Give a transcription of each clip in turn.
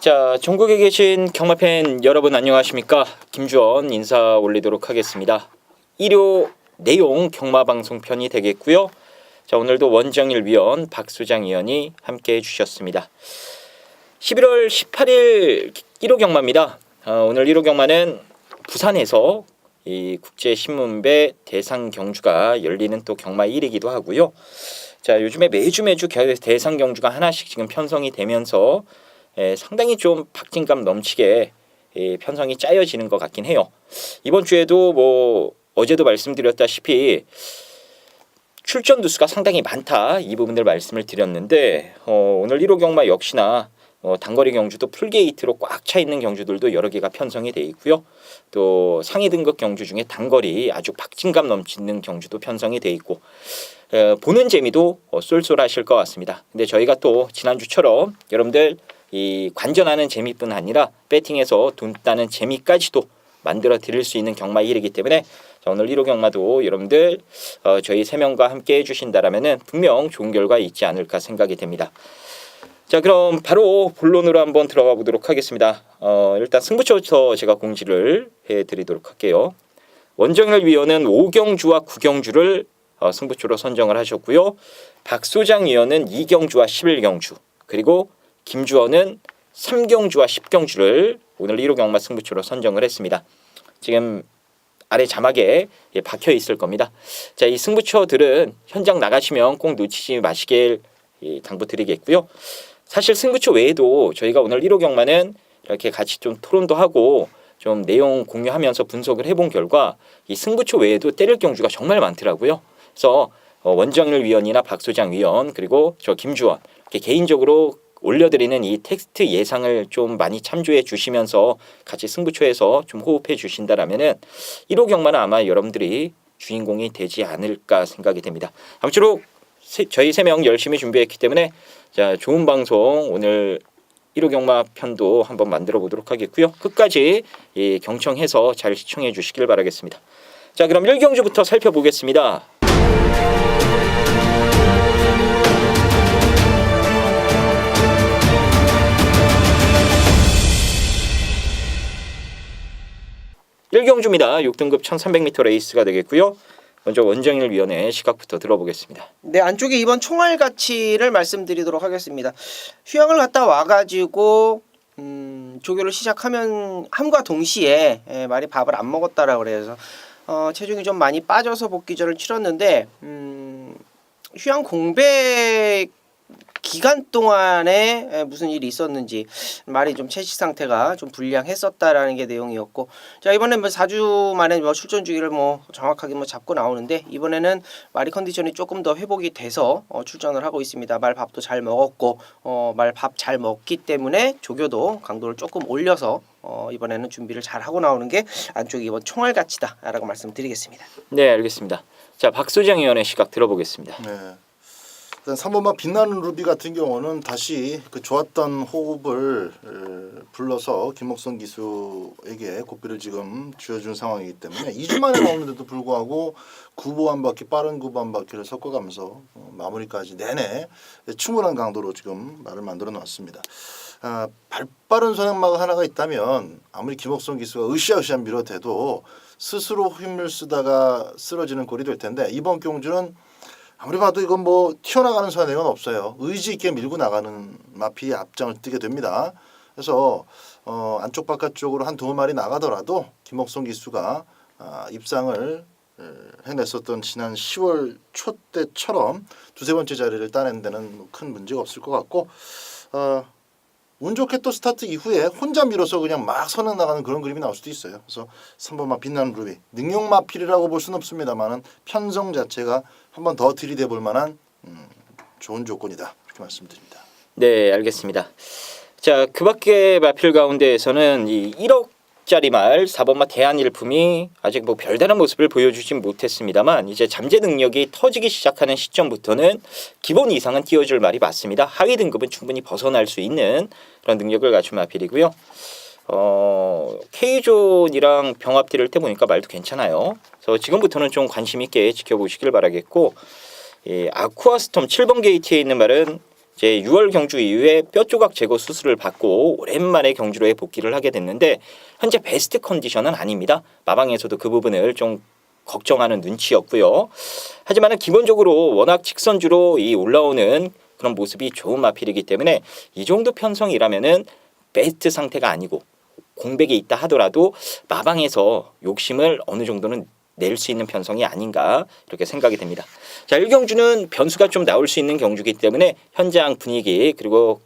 자, 전국에 계신 경마팬 여러분 안녕하십니까? 김주원 인사 올리도록 하겠습니다. 일요 내용 경마방송 편이 되겠고요. 자, 오늘도 원정일 위원 박수장 위원이 함께 해주셨습니다. 11월 18일 1호 경마입니다. 오늘 1호 경마는 부산에서 이 국제신문배 대상 경주가 열리는 또 경마 일이기도 하고요. 자, 요즘에 매주 대상 경주가 하나씩 지금 편성이 되면서 상당히 좀 박진감 넘치게 편성이 짜여지는 것 같긴 해요. 이번 주에도 뭐 어제도 말씀드렸다시피 출전 두수가 상당히 많다, 이 부분들 말씀을 드렸는데 오늘 1호 경마 역시나 단거리 경주도 풀게이트로 꽉 차 있는 경주들도 여러 개가 편성이 돼 있고요. 또 상위 등급 경주 중에 단거리 아주 박진감 넘치는 경주도 편성이 돼 있고 보는 재미도 쏠쏠하실 것 같습니다. 근데 저희가 또 지난주처럼 여러분들 이 관전하는 재미뿐 아니라 배팅에서 돈 따는 재미까지도 만들어 드릴 수 있는 경마 일이기 때문에 오늘 1호 경마도 여러분들 저희 3명과 함께 해주신다라면은 분명 좋은 결과 있지 않을까 생각이 됩니다. 자, 그럼 바로 본론으로 한번 들어가 보도록 하겠습니다. 일단 승부처부터 제가 공지를 해드리도록 할게요. 원정일 위원은 5경주와 9경주를 승부처로 선정을 하셨고요. 박소장 위원은 2경주와 11경주, 그리고 김주원은 3경주와 10경주를 오늘 1호 경마 승부처로 선정을 했습니다. 지금 아래 자막에 박혀 있을 겁니다. 자, 이 승부처들은 현장 나가시면 꼭 놓치지 마시길 당부드리겠고요. 사실 승부처 외에도 저희가 오늘 1호 경마는 이렇게 같이 좀 토론도 하고 좀 내용 공유하면서 분석을 해본 결과 이 승부처 외에도 때릴 경주가 정말 많더라고요. 그래서 원정일 위원이나 박소장 위원, 그리고 저 김주원 이렇게 개인적으로 올려드리는 이 텍스트 예상을 좀 많이 참조해 주시면서 같이 승부처에서 좀 호흡해 주신다라면은 1호 경마는 아마 여러분들이 주인공이 되지 않을까 생각이 됩니다. 아무쪼록 저희 3명 열심히 준비했기 때문에 자, 좋은 방송 오늘 1호 경마 편도 한번 만들어 보도록 하겠고요. 끝까지 경청해서 잘 시청해 주시길 바라겠습니다. 자, 그럼 1경주부터 살펴보겠습니다. 일경주입니다. 6등급 1300m 레이스가 되겠고요. 먼저 원정일 위원의 시각부터 들어보겠습니다. 네, 안쪽에 이번 총알 가치를 말씀드리도록 하겠습니다. 휴양을 갔다 와가지고 조교를 시작하면 함과 동시에 말이 밥을 안 먹었다라 그래서 체중이 좀 많이 빠져서 복귀전을 치렀는데 휴양 공백 기간 동안에 무슨 일이 있었는지 말이 좀 체식 상태가 좀 불량했었다라는 게 내용이었고, 자, 이번에 4주 만에 출전 주기를 정확하게 잡고 나오는데 이번에는 말이 컨디션이 조금 더 회복이 돼서 출전을 하고 있습니다. 말 밥도 잘 먹었고 말 밥 잘 먹기 때문에 조교도 강도를 조금 올려서 이번에는 준비를 잘 하고 나오는 게 안쪽이 이번 총알 가치다라고 말씀드리겠습니다. 네, 알겠습니다. 자, 박소장 위원의 시각 들어보겠습니다. 네. 일단 3번마 빛나는 루비 같은 경우는 다시 그 좋았던 호흡을 불러서 김목성 기수에게 고삐를 지금 쥐어준 상황이기 때문에 2주 만에 나오는데도 불구하고 구보 한 바퀴, 빠른 구보 한 바퀴를 섞어가면서 마무리까지 내내 충분한 강도로 지금 말을 만들어 놨습니다. 발빠른 선행마가 하나가 있다면 아무리 김목성 기수가 으쌰으쌰 밀어대도 스스로 힘을 쓰다가 쓰러지는 꼴이 될 텐데, 이번 경주는 아무리 봐도 이건 튀어나가는 선행은 없어요. 의지 있게 밀고 나가는 마피 앞장을 뜨게 됩니다. 그래서 안쪽 바깥쪽으로 한 2마리 나가더라도 김목성 기수가 입상을 해냈었던 지난 10월 초 때처럼 2-3번째 자리를 따낸 데는 큰 문제가 없을 것 같고, 운 좋게 또 스타트 이후에 혼자 밀어서 그냥 막 선행 나가는 그런 그림이 나올 수도 있어요. 그래서 3번마 빛나는 루비, 능용 마필이라고 볼 수는 없습니다만은 편성 자체가 한 번 더 들이대 볼 만한 좋은 조건이다, 이렇게 말씀드립니다. 네, 알겠습니다. 자, 그 밖에 마필 가운데에서는 이 1억짜리 말 4번마 대한일품이 아직 별다른 모습을 보여주진 못했습니다만 이제 잠재 능력이 터지기 시작하는 시점부터는 기본 이상은 띄워줄 말이 맞습니다. 하위 등급은 충분히 벗어날 수 있는 그런 능력을 갖춘 마필이고요. K존이랑 병합 딜을 때 보니까 말도 괜찮아요. 그래서 지금부터는 좀 관심 있게 지켜보시길 바라겠고, 아쿠아스톰 7번 게이트에 있는 말은 이제 6월 경주 이후에 뼈 조각 제거 수술을 받고 오랜만에 경주로에 복귀를 하게 됐는데 현재 베스트 컨디션은 아닙니다. 마방에서도 그 부분을 좀 걱정하는 눈치였고요. 하지만 기본적으로 워낙 직선주로 이 올라오는 그런 모습이 좋은 마필이기 때문에 이 정도 편성이라면은 베스트 상태가 아니고 공백이 있다 하더라도 마방에서 욕심을 어느 정도는 낼 수 있는 편성이 아닌가 이렇게 생각이 됩니다. 자, 1경주는 변수가 좀 나올 수 있는 경주이기 때문에 현장 분위기 그리고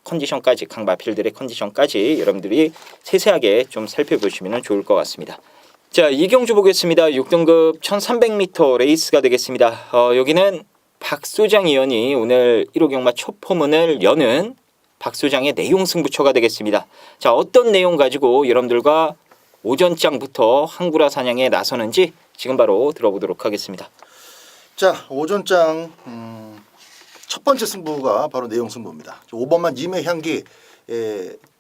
컨디션까지 각 마필들의 컨디션까지 여러분들이 세세하게 좀 살펴보시면 좋을 것 같습니다. 자, 2경주 보겠습니다. 6등급 1300m 레이스가 되겠습니다. 여기는 박 소장 위원이 오늘 1호 경마 첫 포문을 여는 박 소장의 내용 승부처가 되겠습니다. 자, 어떤 내용 가지고 여러분들과 오전장부터 항구라 사냥에 나서는지 지금 바로 들어보도록 하겠습니다. 자, 오전장 첫 번째 승부가 바로 내용 승부입니다. 5번만 님의 향기.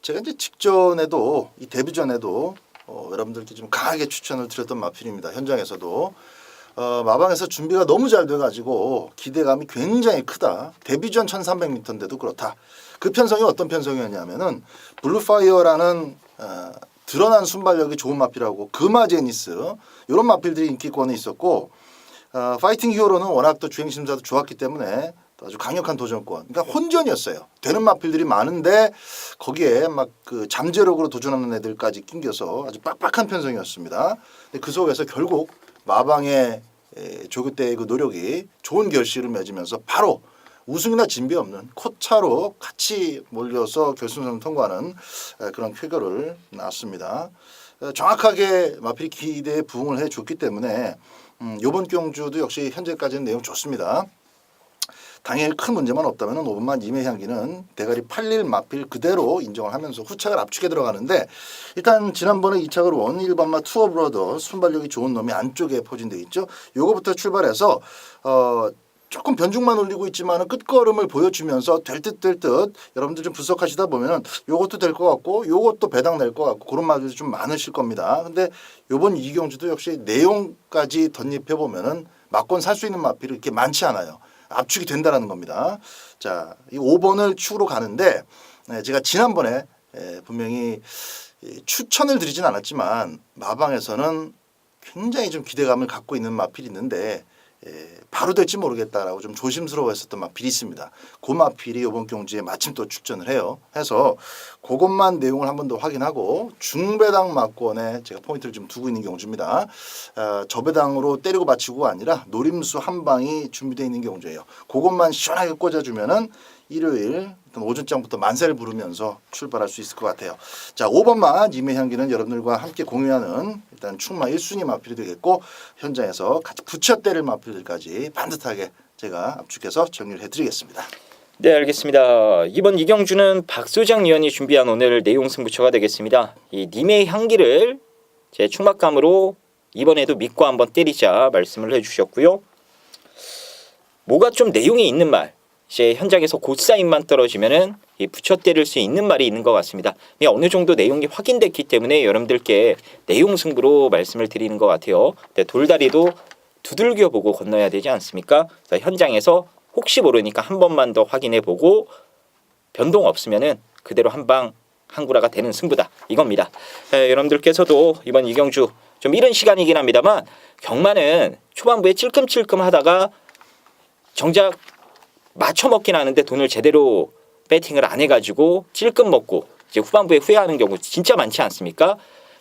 제가 이제 직전에도 이 데뷔 전에도 여러분들께 좀 강하게 추천을 드렸던 마필입니다. 현장에서도 마방에서 준비가 너무 잘 돼가지고 기대감이 굉장히 크다. 데뷔 전 1300m인데도 그렇다. 그 편성이 어떤 편성이었냐면은 블루파이어라는 드러난 순발력이 좋은 마필하고 금화제니스 이런 마필들이 인기권에 있었고 파이팅 히어로는 워낙 또 주행 심사도 좋았기 때문에 아주 강력한 도전권. 그러니까 혼전이었어요. 되는 마필들이 많은데 거기에 막 그 잠재력으로 도전하는 애들까지 낑겨서 아주 빡빡한 편성이었습니다. 근데 그 속에서 결국 마방의 조교 때의 그 노력이 좋은 결실을 맺으면서 바로 우승이나 진비 없는 코차로 같이 몰려서 결승선을 통과하는 그런 쾌거를 낳았습니다. 정확하게 마필이 기대에 부응을 해줬기 때문에 이번 경주도 역시 현재까지는 내용 좋습니다. 당일 큰 문제만 없다면 5번만 임의 향기는 대가리 8일 마필 그대로 인정을 하면서 후착을 압축해 들어가는데 일단 지난번에 2착을 원 1번마 투어 브러더 순발력이 좋은 놈이 안쪽에 포진되어 있죠. 요거부터 출발해서 조금 변죽만 올리고 있지만 끝걸음을 보여주면서 될 듯 될 듯 여러분들 좀 분석하시다 보면은 요것도 될 것 같고 요것도 배당 낼 것 같고 그런 말들이 좀 많으실 겁니다. 근데 요번 이경주도 역시 내용까지 덧입해 보면은 막권 살 수 있는 마필이 이렇게 많지 않아요. 압축이 된다라는 겁니다. 자, 이 5번을 축으로 가는데 제가 지난번에 분명히 추천을 드리진 않았지만 마방에서는 굉장히 좀 기대감을 갖고 있는 마필이 있는데 바로 될지 모르겠다라고 좀 조심스러워했었던 마필이 있습니다. 그 마필이 이번 경주에 마침 또 출전을 해요. 해서 그것만 내용을 한 번 더 확인하고 중배당 막권에 제가 포인트를 좀 두고 있는 경주입니다. 저배당으로 때리고 맞추고가 아니라 노림수 한 방이 준비되어 있는 경주예요. 그것만 시원하게 꽂아주면은 일요일 오전장부터 만세를 부르면서 출발할 수 있을 것 같아요. 자, 5번만 임의 향기는 여러분들과 함께 공유하는 일단 충마 1순위 마필이 되겠고 현장에서 같이 붙여 때릴 마필들까지 반듯하게 제가 압축해서 정리를 해드리겠습니다. 네, 알겠습니다. 이번 이경주는 박소장 위원이 준비한 오늘 내용 승부처가 되겠습니다. 이 님의 향기를 제 충막감으로 이번에도 믿고 한번 때리자 말씀을 해주셨고요. 뭐가 좀 내용이 있는 말, 이제 현장에서 곧사인만 떨어지면은 이 붙여 때릴 수 있는 말이 있는 것 같습니다. 어느 정도 내용이 확인됐기 때문에 여러분들께 내용 승부로 말씀을 드리는 것 같아요. 근데 돌다리도 두들겨 보고 건너야 되지 않습니까? 현장에서 혹시 모르니까 한 번만 더 확인해 보고 변동 없으면은 그대로 한 방 항구라가 되는 승부다 이겁니다. 여러분들께서도 이번 이경주 좀 이른 시간이긴 합니다만 경마는 초반부에 찔끔찔끔 하다가 정작 맞춰 먹긴 하는데 돈을 제대로 배팅을 안 해가지고 찔끔 먹고 이제 후반부에 후회하는 경우 진짜 많지 않습니까?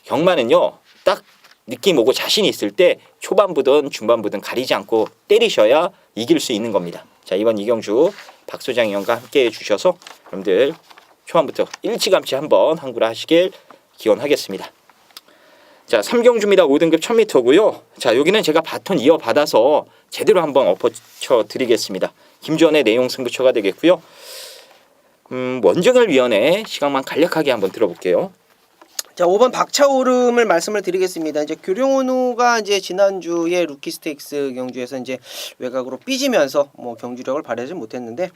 경마는요 딱 느낌 오고 자신이 있을 때 초반부든 중반부든 가리지 않고 때리셔야 이길 수 있는 겁니다. 자, 이번 이경주 박소장 의원과 함께 해주셔서 여러분들 초반부터 일찌감치 한번 항구라 하시길 기원하겠습니다. 자, 3경주입니다. 5등급 1000m고요. 자, 여기는 제가 바톤 이어받아서 제대로 한번 엎어쳐 드리겠습니다. 김주원의 내용 승부처가 되겠고요. 원정을 위원회 시각만 간략하게 한번 들어볼게요. 자, 5번 박차오름을 말씀을 드리겠습니다. 이제 교령은우가 이제 지난주에 루키 스테이크스 경주에서 이제 외곽으로 삐지면서 뭐 경주력을 발휘하지 못했는데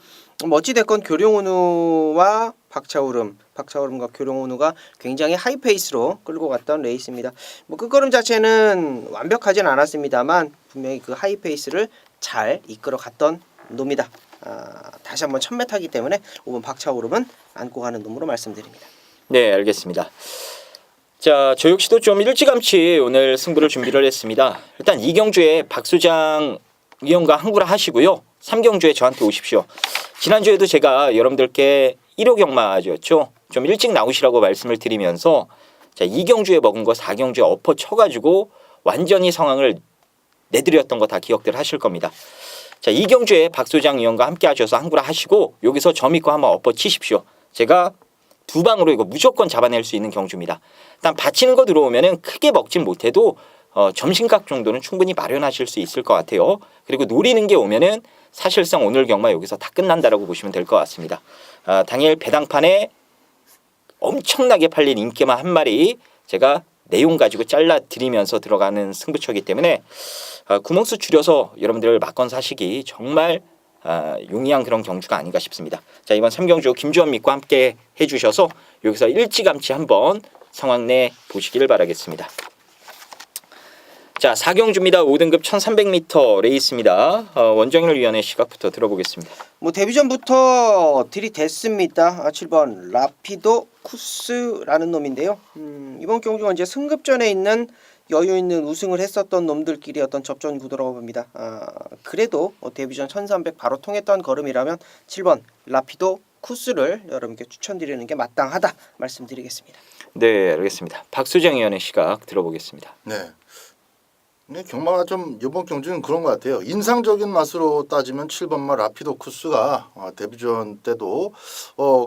어찌 됐건 교령은우와 박차오름과 교령은우가 굉장히 하이 페이스로 끌고 갔던 레이스입니다. 뭐 끝걸음 자체는 완벽하진 않았습니다만 분명히 그 하이 페이스를 잘 이끌어 갔던 놈이다. 다시 한번 1000m이기 때문에 5번 박차오름은 안고 가는 놈으로 말씀드립니다. 네, 알겠습니다. 자, 저 역시도 좀 일찌감치 오늘 승부를 준비를 했습니다. 일단 2경주에 박수장 위원과 항구를 하시고요. 3경주에 저한테 오십시오. 지난주에도 제가 여러분들께 1호 경마였죠. 좀 일찍 나오시라고 말씀을 드리면서 자, 2경주에 먹은 거 4경주에 엎어 쳐가지고 완전히 상황을 내드렸던 거 다 기억들 하실 겁니다. 자, 2경주에 박소장 위원과 함께 하셔서 항구를 하시고 여기서 점 있고 한번 엎어 치십시오. 제가 두 방으로 이거 무조건 잡아낼 수 있는 경주입니다. 일단 받치는 거 들어오면은 크게 먹진 못해도 점심각 정도는 충분히 마련하실 수 있을 것 같아요. 그리고 노리는 게 오면은 사실상 오늘 경마 여기서 다 끝난다라고 보시면 될 것 같습니다. 당일 배당판에 엄청나게 팔린 인기마 한 마리 제가 내용 가지고 잘라 드리면서 들어가는 승부처이기 때문에 구멍수 줄여서 여러분들 막건 사시기 정말 용이한 그런 경주가 아닌가 싶습니다. 자, 이번 3경주 김주원 믿고 함께 해주셔서 여기서 일찌감치 한번 상황 내 보시기를 바라겠습니다. 자, 4경주입니다. 5등급 1300m 레이스입니다. 원정일 위원의 시각부터 들어보겠습니다. 뭐 데뷔전부터 들이댔습니다. 7번 라피도 쿠스라는 놈인데요. 이번 경주가 이제 승급전에 있는 여유 있는 우승을 했었던 놈들끼리 어떤 접전 구도라고 봅니다. 그래도 데뷔전 1300 바로 통했던 걸음이라면 7번 라피도 쿠스를 여러분께 추천드리는 게 마땅하다 말씀드리겠습니다. 네, 알겠습니다. 박수정 위원의 시각 들어보겠습니다. 네. 네, 경마가 좀 이번 경주는 그런 것 같아요. 인상적인 맛으로 따지면 7번마 라피도 쿠스가 데뷔전 때도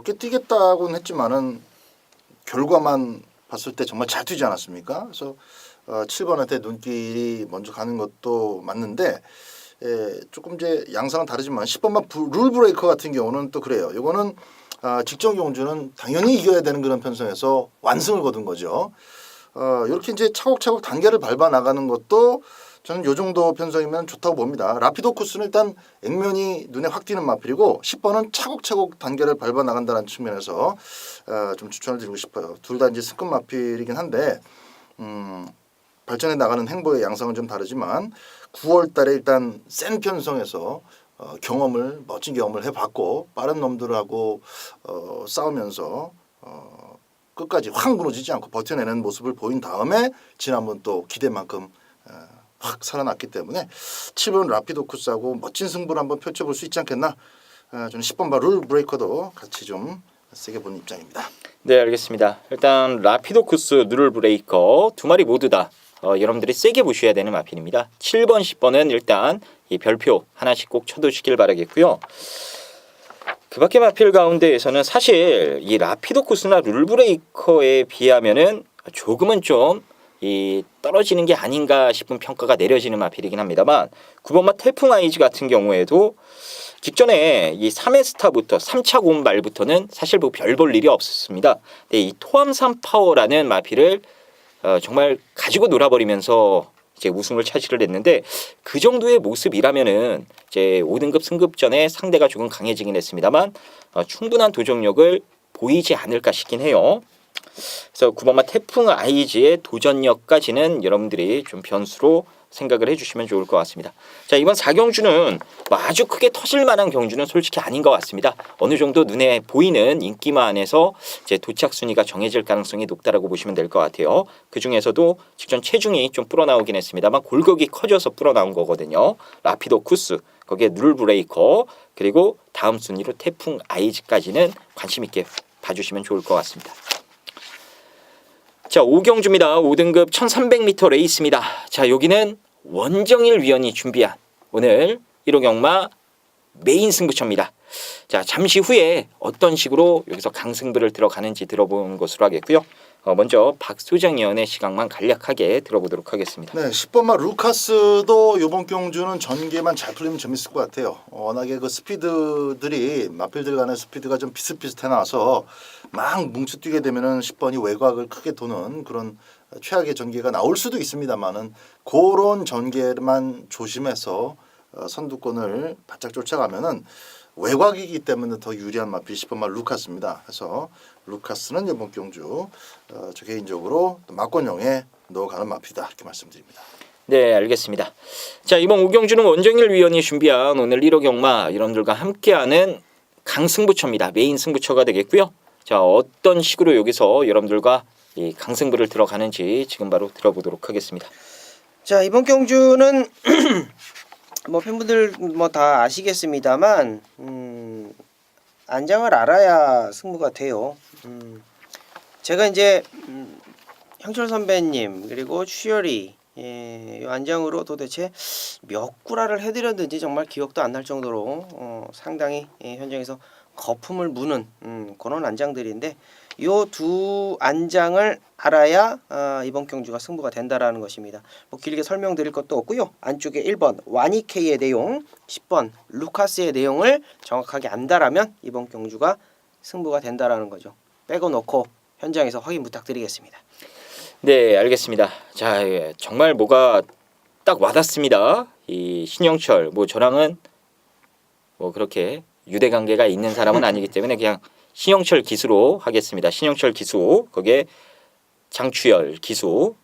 꽤 뛰겠다고는 했지만은 결과만 봤을 때 정말 잘 뛰지 않았습니까? 그래서 7번한테 눈길이 먼저 가는 것도 맞는데 조금 이제 양상은 다르지만 10번마 룰 브레이커 같은 경우는 또 그래요. 이거는 직전 경주는 당연히 이겨야 되는 그런 편성에서 완승을 거둔 거죠. 이렇게 이제 차곡차곡 단계를 밟아 나가는 것도 저는 요 정도 편성이면 좋다고 봅니다. 라피도 쿠스는 일단 액면이 눈에 확 띄는 마필이고 10번은 차곡차곡 단계를 밟아 나간다는 측면에서 좀 추천을 드리고 싶어요. 둘 다 이제 승급 마필이긴 한데 발전해 나가는 행보의 양상은 좀 다르지만 9월 달에 일단 센 편성에서 멋진 경험을 해봤고 빠른 놈들하고 싸우면서 끝까지 확 무너지지 않고 버텨내는 모습을 보인 다음에 지난번 또 기대만큼 확 살아났기 때문에 7번 라피도 쿠스하고 멋진 승부를 한번 펼쳐볼 수 있지 않겠나. 저는 10번 바 룰 브레이커도 같이 좀 세게 보는 입장입니다. 네, 알겠습니다. 일단 라피도 쿠스, 누를 브레이커 두 마리 모두 다 여러분들이 세게 보셔야 되는 마필입니다. 7번, 10번은 일단 이 별표 하나씩 꼭 쳐두시길 바라겠고요. 그 밖에 마필 가운데에서는 사실 이 라피도 쿠스나 룰브레이커에 비하면은 조금은 좀 이 떨어지는 게 아닌가 싶은 평가가 내려지는 마필이긴 합니다만 9번마 태풍 아이즈 같은 경우에도 직전에 이 3회 스타부터 3차 고음 말부터는 사실 뭐 별 볼 일이 없었습니다. 근데 이 토암산 파워라는 마필을 정말 가지고 놀아버리면서 이제 우승을 차지를 했는데 그 정도의 모습이라면은 이제 5등급 승급전에 상대가 조금 강해지긴 했습니다만 충분한 도전력을 보이지 않을까 싶긴 해요. 그래서 9번마 태풍 아이즈의 도전력까지는 여러분들이 좀 변수로 생각을 해주시면 좋을 것 같습니다. 자, 이번 4경주는 뭐 아주 크게 터질 만한 경주는 솔직히 아닌 것 같습니다. 어느 정도 눈에 보이는 인기마 안에서 이제 도착 순위가 정해질 가능성이 높다라고 보시면 될 것 같아요. 그 중에서도 직전 체중이 좀 불어나오긴 했습니다만 골격이 커져서 불어나온 거거든요. 라피도 쿠스, 거기에 룰 브레이커, 그리고 다음 순위로 태풍 아이즈까지는 관심 있게 봐주시면 좋을 것 같습니다. 자, 5경주입니다. 5등급 1300m 레이스입니다. 자, 여기는 원정일 위원이 준비한 오늘 1호 경마 메인 승부처입니다. 자, 잠시 후에 어떤 식으로 여기서 강승부를 들어가는지 들어보는 것으로 하겠고요. 먼저 박소장 위원의 시각만 간략하게 들어보도록 하겠습니다. 네, 10번마 루카스도 이번 경주는 전개만 잘 풀리면 재밌을 것 같아요. 워낙에 그 스피드들이 마필들 간의 스피드가 좀 비슷비슷해 나와서 막 뭉쳐뛰게 되면은 10번이 외곽을 크게 도는 그런 최악의 전개가 나올 수도 있습니다만은 그런 전개만 조심해서 선두권을 바짝 쫓아가면은 외곽이기 때문에 더 유리한 마필 10번마 루카스입니다. 그래서 루카스는 이번 경주 저 개인적으로 막권형에 넣어가는 마필이다 이렇게 말씀드립니다. 네, 알겠습니다. 자, 이번 오경주는 원정일 위원이 준비한 오늘 1호 경마 여러분들과 함께하는 강승부처입니다. 메인 승부처가 되겠고요. 자, 어떤 식으로 여기서 여러분들과 이 강승부를 들어가는지 지금 바로 들어보도록 하겠습니다. 자, 이번 경주는 뭐 팬분들 뭐 다 아시겠습니다만 안장을 알아야 승부가 돼요. 제가 이제 형철 선배님 그리고 추열이 이 안장으로 도대체 몇 구라를 해드렸는지 정말 기억도 안 날 정도로 상당히 현장에서 거품을 무는 그런 안장들인데 요 두 안장을 알아야 이번 경주가 승부가 된다라는 것입니다. 뭐 길게 설명드릴 것도 없고요. 안쪽에 1번 와니케이의 내용, 10번 루카스의 내용을 정확하게 안다라면 이번 경주가 승부가 된다라는 거죠. 빼고 놓고 현장에서 확인 부탁드리겠습니다. 네, 알겠습니다. 자, 예, 정말 뭐가 딱 와닿습니다. 이 신영철, 뭐 저랑은 뭐 그렇게 유대 관계가 있는 사람은 아니기 때문에 그냥 신영철 기수로 하겠습니다. 신영철 기수, 거기에 장추열 기수.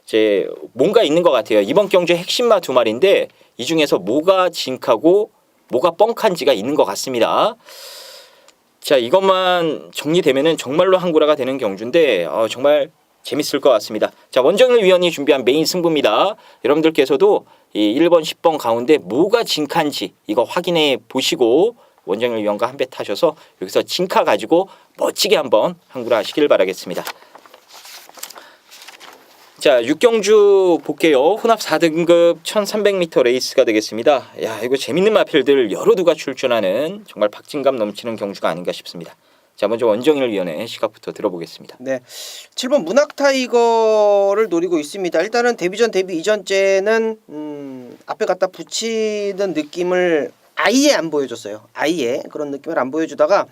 이제 뭔가 있는 것 같아요. 이번 경주의 핵심마 두 마리인데 이 중에서 뭐가 징크하고 뭐가 뻥칸지가 있는 것 같습니다. 자, 이것만 정리되면은 정말로 한구라가 되는 경주인데 정말 재밌을 것 같습니다. 자, 원정일 위원이 준비한 메인 승부입니다. 여러분들께서도 이 1번, 10번 가운데 뭐가 징크한지 이거 확인해 보시고 원정일 위원과 한 배 타셔서 여기서 징카 가지고 멋지게 한번 한구라 하시길 바라겠습니다. 자, 6경주 볼게요. 혼합 4등급 1300m 레이스가 되겠습니다. 야, 이거 재밌는 마필들 여러 두가 출전하는 정말 박진감 넘치는 경주가 아닌가 싶습니다. 자, 먼저 원정일 위원의 시각부터 들어보겠습니다. 네, 7번 문학 타이거를 노리고 있습니다. 일단은 데뷔전 데뷔 이전째는 앞에 갖다 붙이는 느낌을 아예 안 보여줬어요. 아예 그런 느낌을 안 보여주다가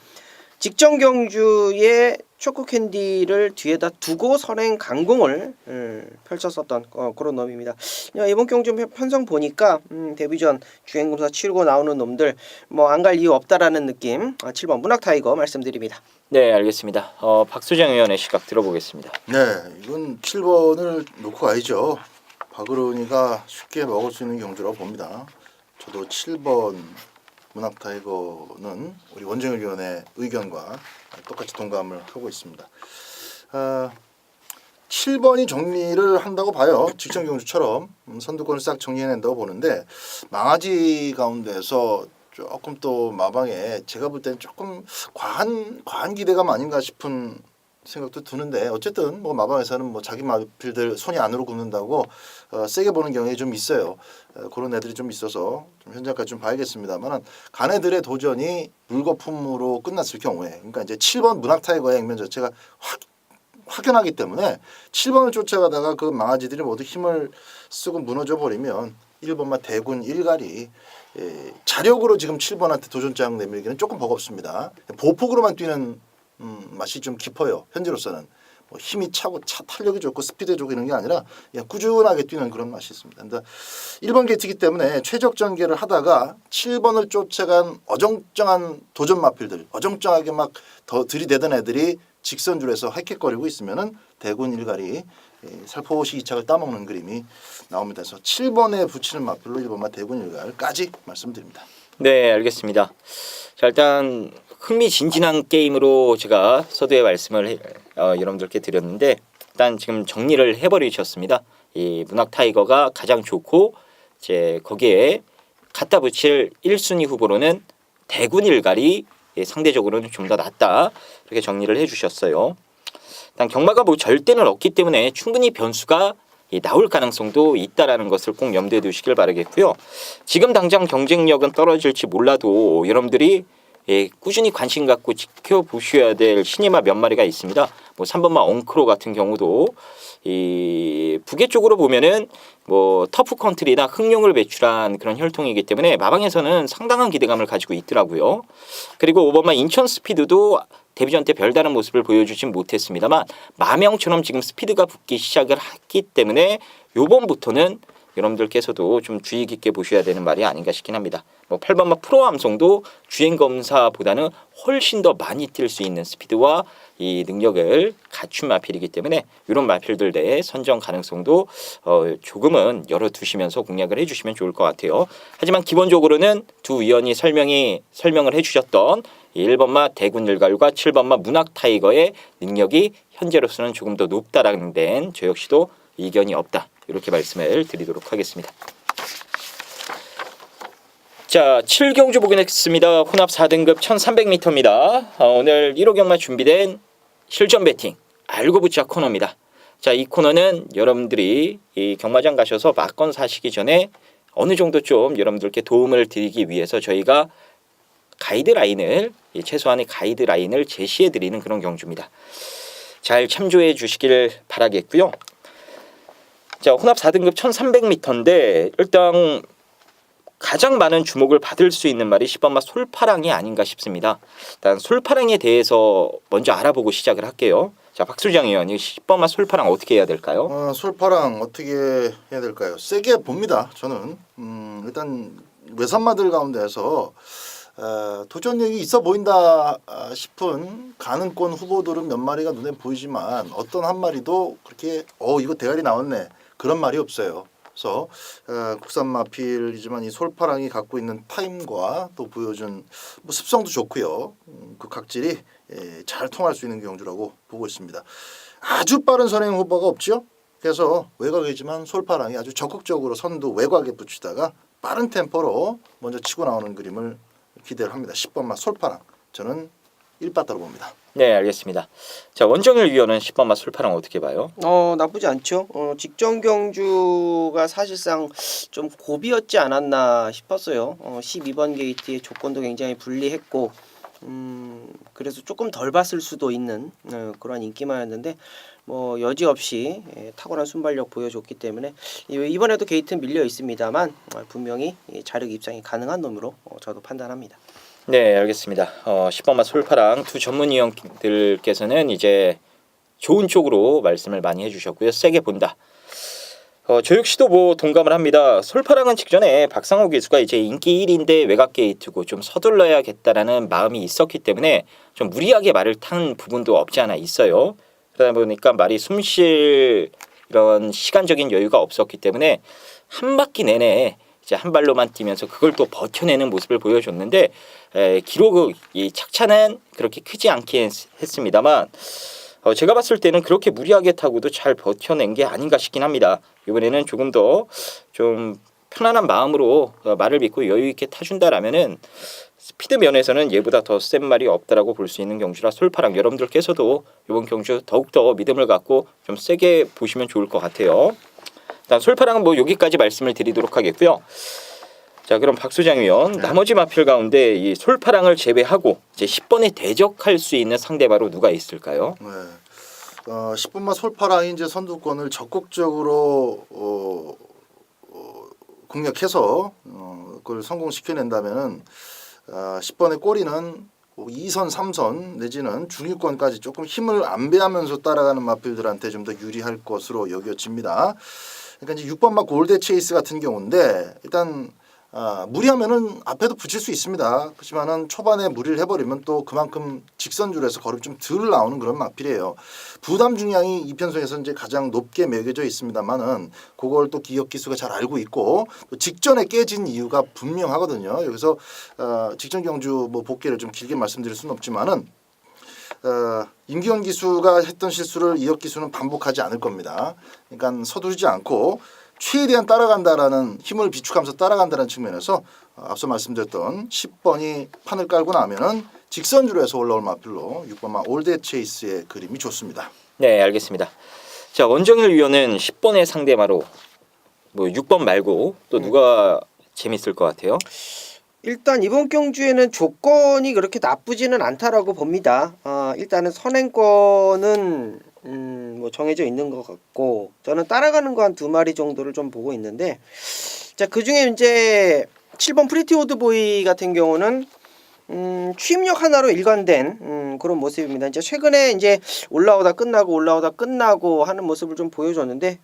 직전 경주에 초코 캔디를 뒤에다 두고 선행 강공을 펼쳤었던 그런 놈입니다. 이번 경주 편성 보니까 데뷔전 주행검사 치르고 나오는 놈들 뭐 안 갈 이유 없다라는 느낌. 7번 문학 타이거 말씀드립니다. 네, 알겠습니다. 박수정 의원의 시각 들어보겠습니다. 네, 이건 7번을 놓고 가야죠. 박으론이가 쉽게 먹을 수 있는 경주라고 봅니다. 저도 7번 문학 타이거는 우리 원정일 위원의 의견과 똑같이 동감을 하고 있습니다. 7번이 정리를 한다고 봐요. 직전 경주처럼 선두권을 싹 정리해낸다고 보는데 망아지 가운데서 조금 또 마방에 제가 볼 때는 조금 과한 기대감 아닌가 싶은 생각도 드는데 어쨌든 뭐 마방에서는 뭐 자기 마필들 손이 안으로 굽는다고 세게 보는 경향이 좀 있어요. 그런 애들이 좀 있어서 좀 현장까지 좀 봐야겠습니다만 간 애들의 도전이 물거품으로 끝났을 경우에 그러니까 이제 7번 문학 타이거의 액면 자체가 확연하기 때문에 7번을 쫓아가다가 그 망아지들이 모두 힘을 쓰고 무너져 버리면 1번만 대군 일갈이 자력으로 지금 7번한테 도전장 내밀기는 조금 버겁습니다. 보폭으로만 뛰는 맛이 좀 깊어요. 현재로서는 뭐 힘이 차고 탄력이 좋고 스피드 좋고 이런 게 아니라 그냥 꾸준하게 뛰는 그런 맛이 있습니다. 근데 1번 게이트이기 때문에 최적 전개를 하다가 7번을 쫓아간 어정쩡한 도전 마필들 어정쩡하게 막 더 들이대던 애들이 직선줄에서 헥헥거리고 있으면은 대군 일갈이 살포시 2착을 따먹는 그림이 나옵니다. 그래서 7번에 붙이는 마필로 1번마 대군 일갈까지 말씀드립니다. 네, 알겠습니다. 자, 일단 흥미진진한 게임으로 제가 서두에 말씀을 여러분들께 드렸는데 일단 지금 정리를 해버리셨습니다. 이 문학 타이거가 가장 좋고 이제 거기에 갖다 붙일 1순위 후보로는 대군 일갈이 상대적으로는 좀 더 낫다 이렇게 정리를 해주셨어요. 일단 경마가 뭐 절대는 없기 때문에 충분히 변수가 나올 가능성도 있다라는 것을 꼭 염두에 두시길 바라겠고요. 지금 당장 경쟁력은 떨어질지 몰라도 여러분들이 꾸준히 관심 갖고 지켜보셔야 될 신예마 몇 마리가 있습니다. 뭐 3번마 엉크로 같은 경우도 이 북해 쪽으로 보면은 뭐 터프 컨트리나 흥룡을 배출한 그런 혈통이기 때문에 마방에서는 상당한 기대감을 가지고 있더라고요. 그리고 5번마 인천 스피드도 데뷔전 때 별다른 모습을 보여주진 못했습니다만 마명처럼 지금 스피드가 붙기 시작을 했기 때문에 요번부터는 여러분들께서도 좀 주의 깊게 보셔야 되는 말이 아닌가 싶긴 합니다. 뭐 8번마 프로 함성도 주행 검사보다는 훨씬 더 많이 뛸 수 있는 스피드와 이 능력을 갖춘 마필이기 때문에 이런 마필들 내 선정 가능성도 조금은 열어두시면서 공략을 해주시면 좋을 것 같아요. 하지만 기본적으로는 두 위원이 설명을 해주셨던 1번마 대군일갈과 7번마 문학타이거의 능력이 현재로서는 조금 더 높다라는 데는 저 역시도 이견이 없다. 이렇게 말씀을 드리도록 하겠습니다. 자, 7경주 보겠습니다. 혼합 4등급 1300m입니다. 오늘 1호 경마 준비된 실전 배팅 알고 붙자 코너입니다. 자, 이 코너는 여러분들이 이 경마장 가셔서 막건 사시기 전에 어느 정도 좀 여러분들께 도움을 드리기 위해서 저희가 가이드라인을 최소한의 가이드라인을 제시해 드리는 그런 경주입니다. 잘 참조해 주시길 바라겠고요. 자, 혼합 4등급 1300m인데 일단 가장 많은 주목을 받을 수 있는 말이 10번마 솔파랑이 아닌가 싶습니다. 일단 솔파랑에 대해서 먼저 알아보고 시작을 할게요. 자, 박수장 의원, 이 10번마 솔파랑 어떻게 해야 될까요? 솔파랑 어떻게 해야 될까요? 세게 봅니다. 저는 일단 외산마들 가운데서 도전력이 있어 보인다 싶은 가능권 후보들은 몇 마리가 눈에 보이지만 어떤 한 마리도 그렇게 이거 대가리 나왔네 그런 말이 없어요. 그래서 국산 마필이지만 이 솔파랑이 갖고 있는 타임과 또 보여준 뭐 습성도 좋고요. 그 각질이 잘 통할 수 있는 경주라고 보고 있습니다. 아주 빠른 선행 후보가 없죠. 그래서 외곽이지만 솔파랑이 아주 적극적으로 선두 외곽에 붙이다가 빠른 템포로 먼저 치고 나오는 그림을 기대를 합니다. 10번마 솔파랑 저는 1빠따로 봅니다. 네, 알겠습니다. 자, 원정일 위원은 10번마 솔파랑 어떻게 봐요? 나쁘지 않죠. 직전 경주가 사실상 좀 고비였지 않았나 싶었어요. 12번 게이트의 조건도 굉장히 불리했고 그래서 조금 덜 봤을 수도 있는 그런 인기만였는데 뭐 여지없이 탁월한 순발력 보여줬기 때문에 이번에도 게이트 밀려 있습니다만 분명히 자력 입상이 가능한 놈으로 저도 판단합니다. 네, 알겠습니다. 10번마 솔파랑 두 전문위원들께서는 이제 좋은 쪽으로 말씀을 많이 해주셨고요. 세게 본다. 저 역시도 뭐 동감을 합니다. 솔파랑은 직전에 박상호 기수가 이제 인기 1인데 외곽 게이트고 좀 서둘러야겠다라는 마음이 있었기 때문에 좀 무리하게 말을 탄 부분도 없지 않아 있어요. 그러다 보니까 말이 숨쉴 이런 시간적인 여유가 없었기 때문에 한 바퀴 내내 이제 한 발로만 뛰면서 그걸 또 버텨내는 모습을 보여줬는데 기록 이 착차는 그렇게 크지 않게 했습니다만 제가 봤을 때는 그렇게 무리하게 타고도 잘 버텨낸 게 아닌가 싶긴 합니다. 이번에는 조금 더 좀 편안한 마음으로 말을 믿고 여유 있게 타준다라면은 스피드 면에서는 얘보다 더 센 말이 없다라고 볼 수 있는 경주라 솔파랑 여러분들께서도 이번 경주 더욱더 믿음을 갖고 좀 세게 보시면 좋을 것 같아요. 일단 솔파랑은 뭐 여기까지 말씀을 드리도록 하겠고요. 자, 그럼 박수장 위원, 나머지 마필 가운데 이 솔파랑을 제외하고 이제 10번에 대적할 수 있는 상대바로 누가 있을까요? 네. 10번마 솔파랑이 이제 선두권을 적극적으로 공략해서 그걸 성공시켜낸다면은 10번의 꼬리는 2선, 3선 내지는 중위권까지 조금 힘을 안배하면서 따라가는 마필들한테 좀 더 유리할 것으로 여겨집니다. 그러니까 이제 6번마 골드 체이스 같은 경우인데 일단 무리하면은 앞에도 붙일 수 있습니다. 그렇지만은 초반에 무리를 해버리면 또 그만큼 직선줄에서 걸음이 좀 덜 나오는 그런 마필이에요. 부담 중량이 이 편성에서 이제 가장 높게 매겨져 있습니다만은 그걸 또 기억 기수가 잘 알고 있고 또 직전에 깨진 이유가 분명하거든요. 여기서 직전 경주 뭐 복귀를 좀 길게 말씀드릴 수는 없지만은 임기현 기수가 했던 실수를 이혁 기수는 반복하지 않을 겁니다. 그러니까 서두르지 않고 최대한 따라간다라는 힘을 비축하면서 따라간다는 측면에서 앞서 말씀드렸던 10번이 판을 깔고 나면은 직선주로에서 올라올 마필로 6번마 올드 체이스의 그림이 좋습니다. 네, 알겠습니다. 자, 원정일 위원은 10번의 상대마로 뭐 6번 말고 또 누가 재밌을 것 같아요? 일단 이번 경주에는 조건이 그렇게 나쁘지는 않다라고 봅니다. 일단은 선행권은 뭐 정해져 있는 것 같고 저는 따라가는 거 한 2마리 정도를 좀 보고 있는데 자, 그중에 이제 7번 프리티 오드보이 같은 경우는 취임력 하나로 일관된 그런 모습입니다. 이제 최근에 이제 올라오다 끝나고 하는 모습을 좀 보여줬는데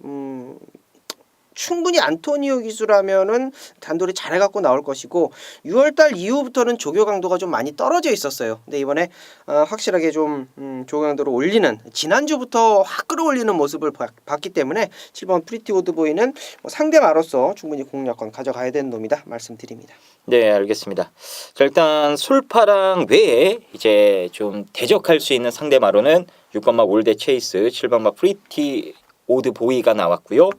충분히 안토니오 기수라면은 단돌이 잘해갖고 나올 것이고 6월달 이후부터는 조교 강도가 좀 많이 떨어져 있었어요. 근데 이번에 확실하게 좀 조교 강도를 올리는 지난주부터 확 끌어올리는 모습을 봤기 때문에 7번 프리티 오드보이는 뭐 상대마로서 충분히 공략권 가져가야 되는 놈이다 말씀드립니다. 네, 알겠습니다. 자, 일단 솔파랑 외에 이제 좀 대적할 수 있는 상대마로는 6번마 올드 체이스, 7번마 프리티 오드보이가 나왔고요.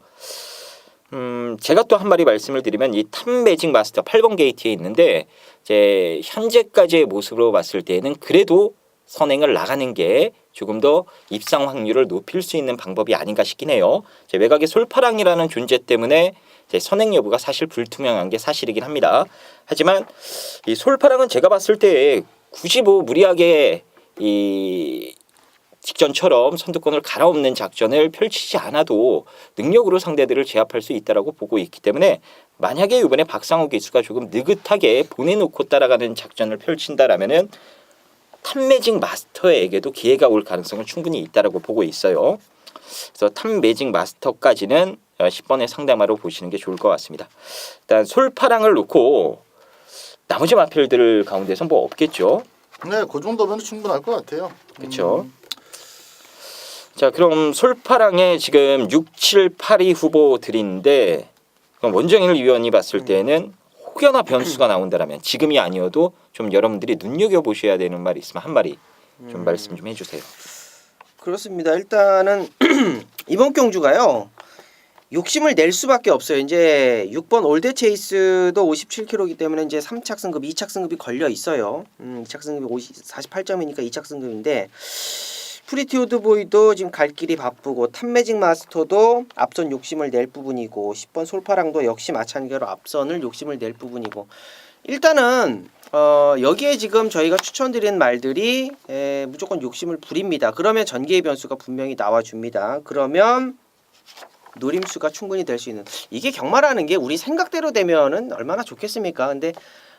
제가 또 한 마디 말씀을 드리면 이 탑 매직 마스터 8번 게이트에 있는데 이제 현재까지의 모습으로 봤을 때는 그래도 선행을 나가는 게 조금 더 입상 확률을 높일 수 있는 방법이 아닌가 싶긴 해요. 이제 외곽의 솔파랑이라는 존재 때문에 이제 선행 여부가 사실 불투명한 게 사실이긴 합니다. 하지만 이 솔파랑은 제가 봤을 때 굳이 뭐 무리하게 이 직전처럼 선두권을 갈아엎는 작전을 펼치지 않아도 능력으로 상대들을 제압할 수 있다라고 보고 있기 때문에 만약에 이번에 박상호 기수가 조금 느긋하게 보내놓고 따라가는 작전을 펼친다라면은 탑매직 마스터에게도 기회가 올 가능성은 충분히 있다라고 보고 있어요. 그래서 탑매직 마스터까지는 10번의 상대마로 보시는 게 좋을 것 같습니다. 일단 솔파랑을 놓고 나머지 마필들 가운데서 뭐 없겠죠. 네, 그 정도면 충분할 것 같아요. 그렇죠. 자, 그럼 솔파랑의 지금 6, 7, 8위 후보들인데 그럼 원정일 위원이 봤을 때는 혹여나 변수가 나온다라면 지금이 아니어도 좀 여러분들이 눈여겨보셔야 되는 말이 있으면 한 마리 좀 말씀 좀 해주세요. 그렇습니다. 일단은 이번 경주가요. 욕심을 낼 수밖에 없어요. 이제 6번 올드 체이스도 57kg이기 때문에 이제 3착 승급, 2착 승급이 걸려 있어요. 2착 승급이 48점이니까 2착 승급인데 프리티 오드보이도 지금 갈 길이 바쁘고 탑매직 마스터도 앞선 욕심을 낼 부분이고 10번 솔파랑도 역시 마찬가지로 앞선을 욕심을 낼 부분이고 일단은 여기에 지금 저희가 추천드리는 말들이 무조건 욕심을 부립니다. 그러면 전개의 변수가 분명히 나와줍니다. 그러면 노림수가 충분히 될 수 있는 이게 경마라는 게 우리 생각대로 되면은 얼마나 좋겠습니까? 근데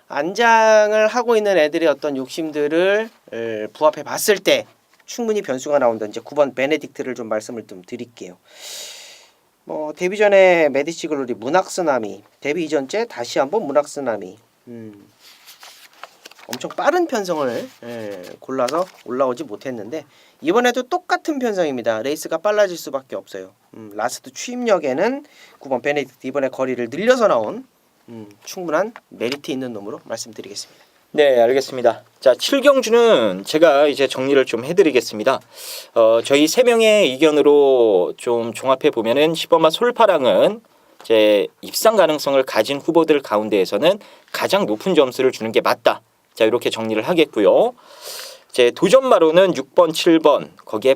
안장을 하고 있는 애들의 어떤 욕심들을 부합해 봤을 때 충분히 변수가 나온다. 이제 9번 베네딕트를 좀 말씀을 좀 드릴게요. 데뷔 전에 메디치 글로리 문학쓰나미, 데뷔 이전째 다시 한번 문학쓰나미. 엄청 빠른 편성을 골라서 올라오지 못했는데 이번에도 똑같은 편성입니다. 레이스가 빨라질 수밖에 없어요. 라스트 취임역에는 9번 베네딕트 이번에 거리를 늘려서 나온 충분한 메리트 있는 놈으로 말씀드리겠습니다. 네, 알겠습니다. 자, 7경주는 제가 이제 정리를 좀 해드리겠습니다. 저희 3명의 의견으로 좀 종합해 보면은 10번마 솔파랑은 이제 입상 가능성을 가진 후보들 가운데에서는 가장 높은 점수를 주는 게 맞다. 자, 이렇게 정리를 하겠고요. 이제 도전마로는 6번, 7번, 거기에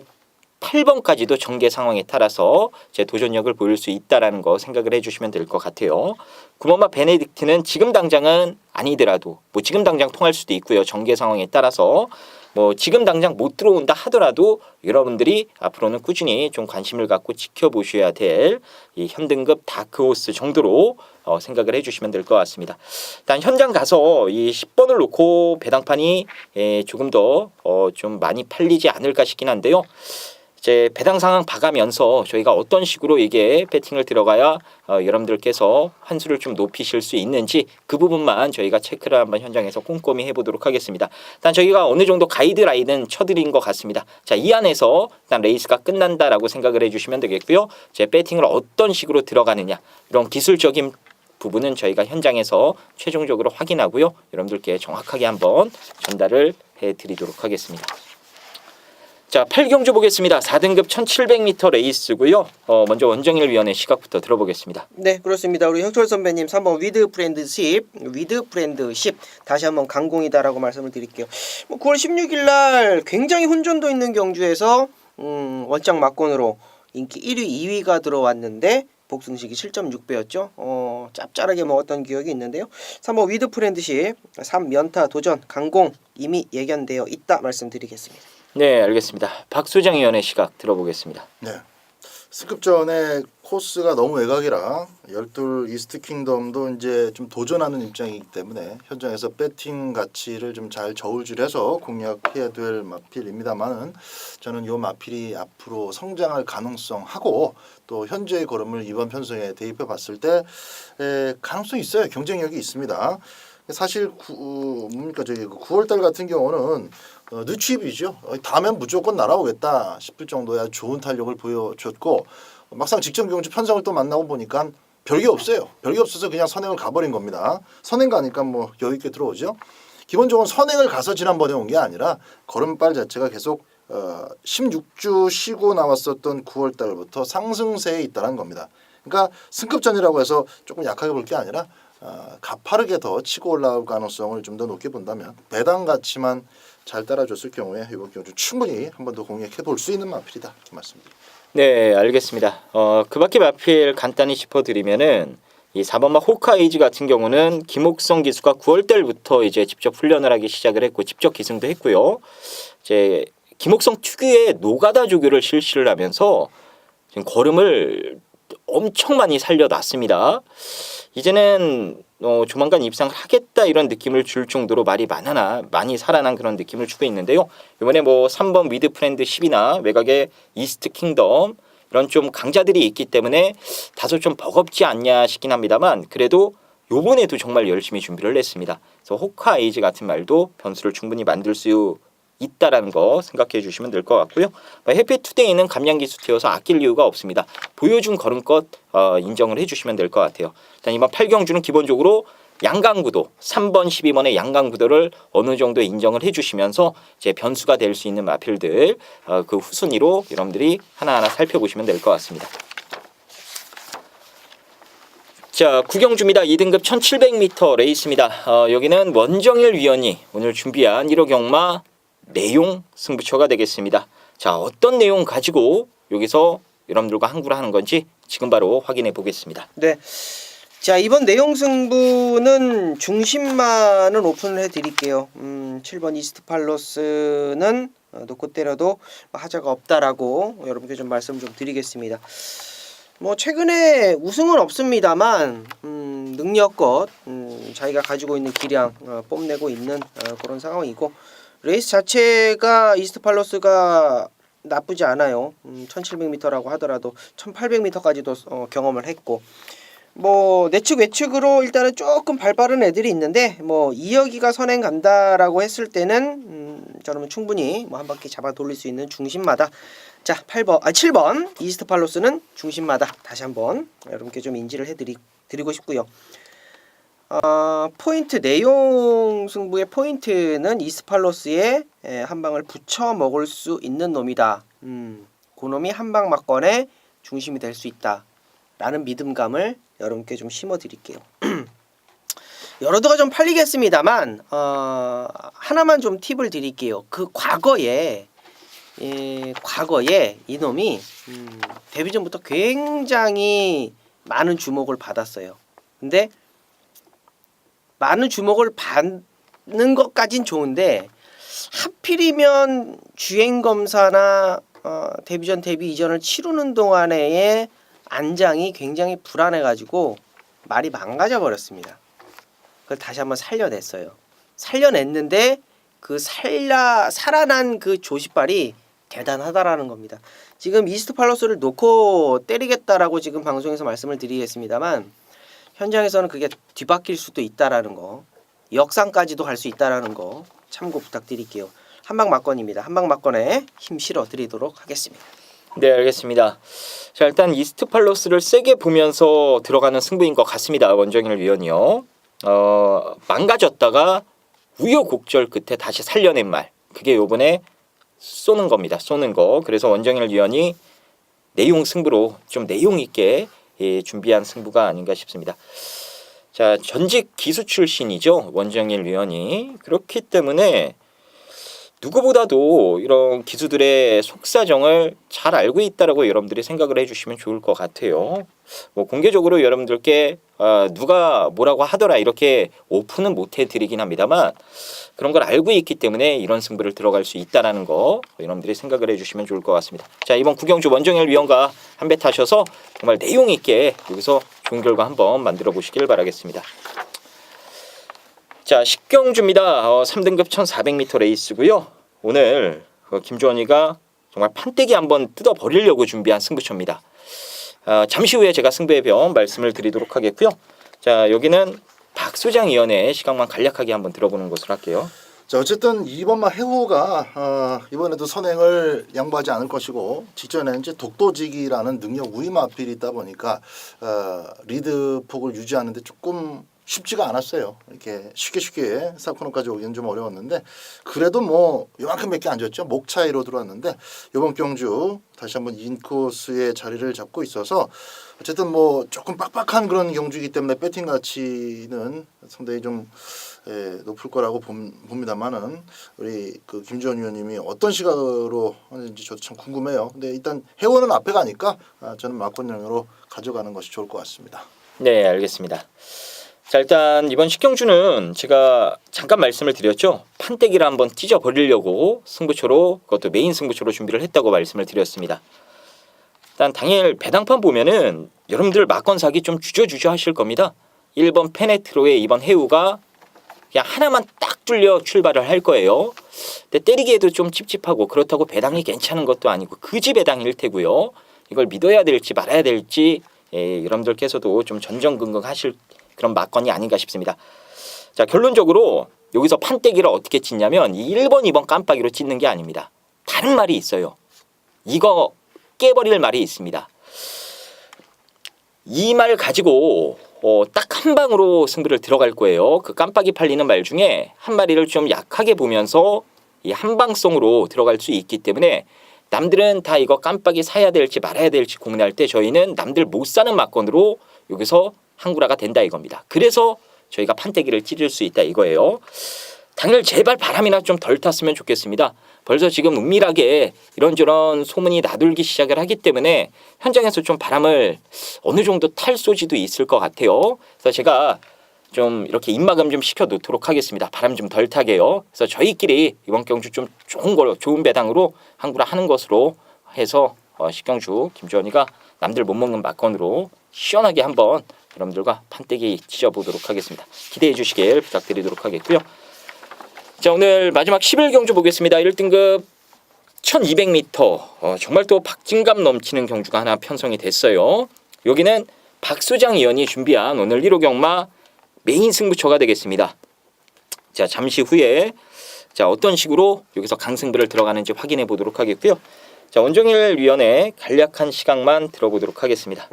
8번까지도 전개 상황에 따라서 제 도전력을 보일 수 있다라는 거 생각을 해주시면 될 것 같아요. 9번마 베네딕트는 지금 당장은 아니더라도 뭐 지금 당장 통할 수도 있고요. 전개 상황에 따라서 뭐 지금 당장 못 들어온다 하더라도 여러분들이 앞으로는 꾸준히 좀 관심을 갖고 지켜보셔야 될 이 현등급 다크호스 정도로 생각을 해주시면 될 것 같습니다. 일단 현장 가서 이 10번을 놓고 배당판이 조금 더 좀 많이 팔리지 않을까 싶긴 한데요. 이제 배당 상황 봐가면서 저희가 어떤 식으로 이게 배팅을 들어가야 여러분들께서 환수를 좀 높이실 수 있는지 그 부분만 저희가 체크를 한번 현장에서 꼼꼼히 해보도록 하겠습니다. 일단 저희가 어느 정도 가이드라인은 쳐드린 것 같습니다. 자, 이 안에서 일단 레이스가 끝난다라고 생각을 해주시면 되겠고요. 제 배팅을 어떤 식으로 들어가느냐 이런 기술적인 부분은 저희가 현장에서 최종적으로 확인하고요. 여러분들께 정확하게 한번 전달을 해드리도록 하겠습니다. 자, 8경주 보겠습니다. 4등급 1700m 레이스고요. 먼저 원정일 위원의 시각부터 들어보겠습니다. 네, 그렇습니다. 우리 형철 선배님 3번 위드 프렌드십 다시 한번 강공이다라고 말씀을 드릴게요. 9월 16일 날 굉장히 혼전도 있는 경주에서 원장 막권으로 인기 1위, 2위가 들어왔는데 복승식이 7.6배였죠. 짭짤하게 먹었던 기억이 있는데요. 3번 위드 프렌드십 3연타 도전 강공 이미 예견되어 있다 말씀드리겠습니다. 네, 알겠습니다. 박수장 위원의 시각 들어보겠습니다. 네. 승급전에 코스가 너무 외곽이라 열둘 이스트 킹덤도 이제 좀 도전하는 입장이기 때문에 현장에서 배팅 가치를 좀 잘 저울질해서 공략해야 될 마필입니다만은 저는 이 마필이 앞으로 성장할 가능성하고 또 현재의 걸음을 이번 편성에 대입해 봤을 때 가능성이 있어요. 경쟁력이 있습니다. 사실 뭡니까 저기 9월달 같은 경우는 늦취입이죠. 다음엔 무조건 날아오겠다 싶을 정도야 좋은 탄력을 보여줬고 막상 직전 경주 편성을 또 만나고 보니까 별게 없어요. 별게 없어서 그냥 선행을 가버린 겁니다. 선행 가니까 뭐 여유 있게 들어오죠. 기본적으로 선행을 가서 지난번에 온 게 아니라 걸음발 자체가 계속 16주 쉬고 나왔었던 9월 달부터 상승세에 있다는 겁니다. 그러니까 승급전이라고 해서 조금 약하게 볼 게 아니라 가파르게 더 치고 올라올 가능성을 좀 더 높게 본다면 배당 가치만 잘 따라줬을 경우에 이번 경주 충분히 한 번 더 공략해 볼 수 있는 마필이다. 이렇게 말씀드립니다. 네, 알겠습니다. 그 밖에 마필 간단히 짚어드리면은 이 4번마 호카에이지 같은 경우는 김옥성 기수가 9월 달부터 이제 직접 훈련을 하기 시작을 했고 직접 기승도 했고요. 이제 김옥성 특유의 노가다 조교를 실시를 하면서 지금 걸음을 엄청 많이 살려놨습니다. 이제는 조만간 입상을 하겠다 이런 느낌을 줄 정도로 말이 많이 살아난 그런 느낌을 주고 있는데요. 이번에 뭐 3번 위드 프렌드 10이나 외곽의 이스트 킹덤 이런 좀 강자들이 있기 때문에 다소 좀 버겁지 않냐 싶긴 합니다만 그래도 요번에도 정말 열심히 준비를 했습니다. 그래서 호카 에이지 같은 말도 변수를 충분히 만들 수 있다라는 거 생각해 주시면 될 것 같고요. 해피투데이는 감량기수 튀어서 아낄 이유가 없습니다. 보여준 걸음껏 인정을 해주시면 될 것 같아요. 일단 이번 8경주는 기본적으로 양강구도 3번, 12번의 양강구도를 어느 정도 인정을 해주시면서 이제 변수가 될 수 있는 마필들 그 후순위로 여러분들이 하나하나 살펴보시면 될 것 같습니다. 자, 9경주입니다. 2등급 1700m 레이스입니다. 여기는 원정일 위원이 오늘 준비한 1호 경마 내용 승부처가 되겠습니다. 자, 어떤 내용 가지고 여기서 여러분들과 항구를 하는 건지 지금 바로 확인해 보겠습니다. 네. 자, 이번 내용 승부는 중심만은 오픈을 해드릴게요. 7번 이스트 팔로스는 놓고 때려도 하자가 없다라고 여러분께 좀 말씀 좀 드리겠습니다. 뭐 최근에 우승은 없습니다만 능력껏 자기가 가지고 있는 기량 뽐내고 있는 그런 상황이고 레이스 자체가 이스트 팔로스가 나쁘지 않아요. 1700m라고 하더라도 1800m까지도 경험을 했고 뭐 내측 외측으로 일단은 조금 발빠른 애들이 있는데 뭐 2여기가 선행 간다라고 했을 때는 저는 충분히 뭐 한 바퀴 잡아 돌릴 수 있는 중심마다 자 7번 이스트 팔로스는 중심마다 다시 한번 여러분께 좀 인지를 해드리고 싶고요. 포인트 내용 승부의 포인트는 이스팔로스에 한 방을 붙여 먹을 수 있는 놈이다. 그놈이 한 방 맞건에 중심이 될 수 있다. 라는 믿음감을 여러분께 좀 심어드릴게요. 여러도가 좀 팔리겠습니다만 하나만 좀 팁을 드릴게요. 그 과거에 이놈이 데뷔전부터 굉장히 많은 주목을 받았어요. 근데 많은 주목을 받는 것까진 좋은데 하필이면 주행검사나 데뷔전 데뷔 이전을 치르는 동안의 안장이 굉장히 불안해가지고 말이 망가져 버렸습니다. 그걸 다시 한번 살려냈어요. 살려냈는데 그 살아난 그 조시발이 대단하다라는 겁니다. 지금 이스트 팔로스를 놓고 때리겠다라고 지금 방송에서 말씀을 드리겠습니다만 현장에서는 그게 뒤바뀔 수도 있다라는 거, 역상까지도 갈 수 있다라는 거 참고 부탁드릴게요. 한방 막건입니다. 한방 막건에 힘 실어 드리도록 하겠습니다. 네, 알겠습니다. 자, 일단 이스트 팔로스를 세게 보면서 들어가는 승부인 것 같습니다. 원정일 위원이요. 망가졌다가 우여곡절 끝에 다시 살려낸 말. 그게 요번에 쏘는 겁니다. 쏘는 거. 그래서 원정일 위원이 내용 승부로 좀 내용 있게 준비한 승부가 아닌가 싶습니다. 자, 전직 기수 출신이죠. 원정일 위원이. 그렇기 때문에 누구보다도 이런 기수들의 속사정을 잘 알고 있다라고 여러분들이 생각을 해주시면 좋을 것 같아요. 뭐 공개적으로 여러분들께 누가 뭐라고 하더라 이렇게 오픈은 못 해드리긴 합니다만 그런 걸 알고 있기 때문에 이런 승부를 들어갈 수 있다라는 거 여러분들이 생각을 해주시면 좋을 것 같습니다. 자, 이번 구경주 원정열 위원과 한 배 타셔서 정말 내용 있게 여기서 좋은 결과 한번 만들어 보시길 바라겠습니다. 자, 10경주입니다. 3등급 1400m 레이스고요. 오늘 김주원이가 정말 판때기 한번 뜯어버리려고 준비한 승부처입니다. 잠시 후에 제가 승부의 변 말씀을 드리도록 하겠고요. 자, 여기는 박소장 위원의 시각만 간략하게 한번 들어보는 것으로 할게요. 자, 어쨌든 이번만 해우가 이번에도 선행을 양보하지 않을 것이고 직전에 이제 독도지기라는 능력 우위마 어필이 있다 보니까 리드 폭을 유지하는데 조금 쉽지가 않았어요. 이렇게 쉽게 사코노까지 오기는 좀 어려웠는데 그래도 뭐 요만큼밖에 안 졌죠. 목 차이로 들어왔는데 이번 경주 다시 한번 인코스의 자리를 잡고 있어서 어쨌든 뭐 조금 빡빡한 그런 경주이기 때문에 배팅 가치는 상당히 좀 높을 거라고 봅니다만은 우리 그 김주원 위원님이 어떤 시각으로 하는지 저도 참 궁금해요. 근데 일단 해원은 앞에 가니까 저는 막권형으로 가져가는 것이 좋을 것 같습니다. 네, 알겠습니다. 자, 일단 이번 10경주는 제가 잠깐 말씀을 드렸죠. 판때기를 한번 찢어버리려고 승부처로 그것도 메인 승부처로 준비를 했다고 말씀을 드렸습니다. 일단 당일 배당판 보면은 여러분들 막권 사기 좀 주저주저 하실 겁니다. 1번 페네트로의 이번 해우가 그냥 하나만 딱 뚫려 출발을 할 거예요. 근데 때리기에도 좀 찝찝하고 그렇다고 배당이 괜찮은 것도 아니고 그지 배당일 테고요. 이걸 믿어야 될지 말아야 될지 여러분들께서도 좀 전전긍긍 하실 그런 막건이 아닌가 싶습니다. 자, 결론적으로 여기서 판때기를 어떻게 찢냐면 이 1번, 2번 깜빡이로 찢는 게 아닙니다. 다른 말이 있어요. 이거 깨버릴 말이 있습니다. 이 말 가지고 딱 한 방으로 승부를 들어갈 거예요. 그 깜빡이 팔리는 말 중에 한 마리를 좀 약하게 보면서 이 한방성으로 들어갈 수 있기 때문에 남들은 다 이거 깜빡이 사야 될지 말아야 될지 고민할 때 저희는 남들 못 사는 막건으로 여기서 항구라가 된다 이겁니다. 그래서 저희가 판때기를 찌를 수 있다 이거예요. 당일 제발 바람이나 좀 덜 탔으면 좋겠습니다. 벌써 지금 은밀하게 이런저런 소문이 나돌기 시작을 하기 때문에 현장에서 좀 바람을 어느 정도 탈 소지도 있을 것 같아요. 그래서 제가 좀 이렇게 입막음 좀 시켜 놓도록 하겠습니다. 바람 좀 덜 타게요. 그래서 저희끼리 이번 경주 좀 좋은 배당으로 항구라 하는 것으로 해서 10경주 김주원이가 남들 못 먹는 막건으로 시원하게 한번 여러분들과 판때기 찢어보도록 하겠습니다. 기대해 주시길 부탁드리도록 하겠고요. 자, 오늘 마지막 11경주 보겠습니다. 1등급 1200m 정말 또 박진감 넘치는 경주가 하나 편성이 됐어요. 여기는 박소장 위원이 준비한 오늘 1호 경마 메인 승부처가 되겠습니다. 자, 잠시 후에 자 어떤 식으로 여기서 강승부를 들어가는지 확인해 보도록 하겠고요. 자, 원정일 위원의 간략한 시각만 들어보도록 하겠습니다.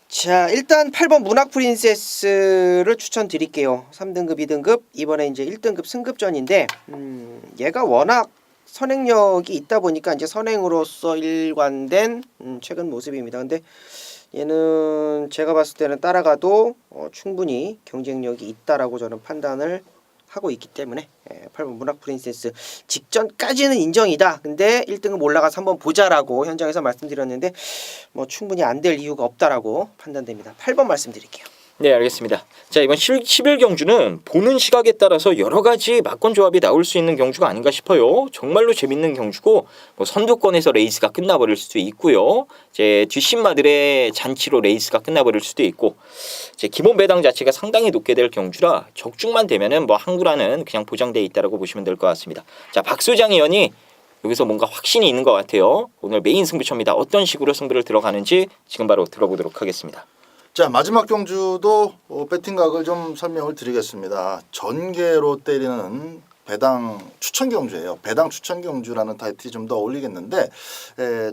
자, 일단 8번 문학 프린세스를 추천드릴게요. 3등급, 2등급, 이번에 이제 1등급 승급전인데 얘가 워낙 선행력이 있다 보니까 이제 선행으로서 일관된 최근 모습입니다. 근데 얘는 제가 봤을 때는 따라가도 충분히 경쟁력이 있다라고 저는 판단을 하고 있기 때문에 8번 문학 프린세스 직전까지는 인정이다. 근데 1등급 올라가서 한번 보자라고 현장에서 말씀드렸는데 뭐 충분히 안 될 이유가 없다라고 판단됩니다. 8번 말씀드릴게요. 네, 알겠습니다. 자, 이번 11경주는 보는 시각에 따라서 여러 가지 막권 조합이 나올 수 있는 경주가 아닌가 싶어요. 정말로 재밌는 경주고 뭐 선두권에서 레이스가 끝나버릴 수도 있고요. 이제 뒷심마들의 잔치로 레이스가 끝나버릴 수도 있고 이제 기본 배당 자체가 상당히 높게 될 경주라 적중만 되면은 뭐 항구라는 그냥 보장돼 있다라고 보시면 될 것 같습니다. 자, 박소장 의원이 여기서 뭔가 확신이 있는 것 같아요. 오늘 메인 승부처입니다. 어떤 식으로 승부를 들어가는지 지금 바로 들어보도록 하겠습니다. 자, 마지막 경주도 배팅각을 좀 설명을 드리겠습니다. 전개로 때리는 배당 추천 경주예요. 배당 추천 경주라는 타이틀이 좀 더 어울리겠는데